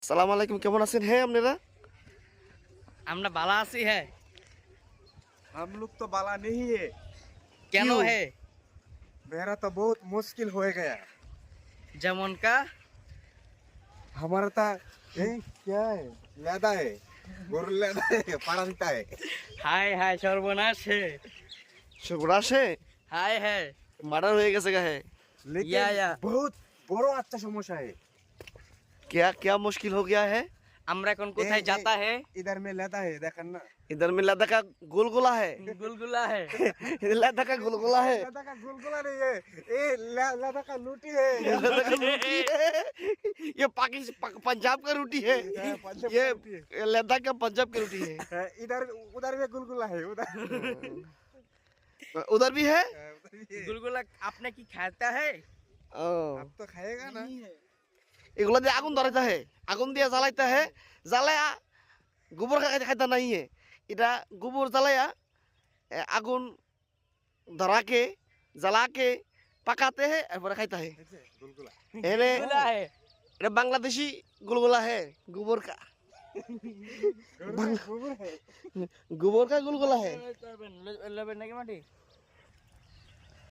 সালাম আলাইকুম, কেমন আছেন? হ্যাঁ আপনারা? আমরা বালা আছি। है हम लोग तो बाला नहीं है। কেন क्यों? है मेरा तो बहुत मुश्किल हो गया। যেমন का हमारा था क्या है लेदा है गोरु लेदा है पारंता है। হাই হাই সর্বনাশ है সর্বনাশ है, হাই है মার্ডার হয়ে গেছে গা। है लेकिन या। बहुत बड़ो अच्छा समस्या है। क्या क्या मुश्किल हो गया है? আমরা এখন কোথায় जाता है इधर में लेदा है देखन ना। इधर में लद्दाख का गुलगुला है। गुलगुला है लद्दाख का गुलगुला है। लेदा का गुलगुला नहीं है, ये लेदा का लूटी है। लद्दाख का रोटी है। ये पंजाब का रोटी है। पंजाब ये का रोटी है। लद्दाख का पंजाब की रोटी है। इधर उधर में गुलगुला है उधर। उधर भी है। उधर भी है। गुलगुला आपने की खाता है ও, अब तो खाएगा ना। এগুলো দিয়ে আগুন ধরাইতে হয়, আগুন দিয়ে জ্বালাইতে হয়, জ্বালায়া গোবর খাইতে নাই। এটা গোবর জ্বালায়া আগুন ধরাকে জ্বালাকে পাকাতে হয়, এরপরে খাইতে হয়। गुलगुला এনে गुलगुला है এটা বাংলাদেশি গুলগুলা है, গোবর কা गुलगुला है। গোবর কা গুলগুলা है। लेबे नाকি माटी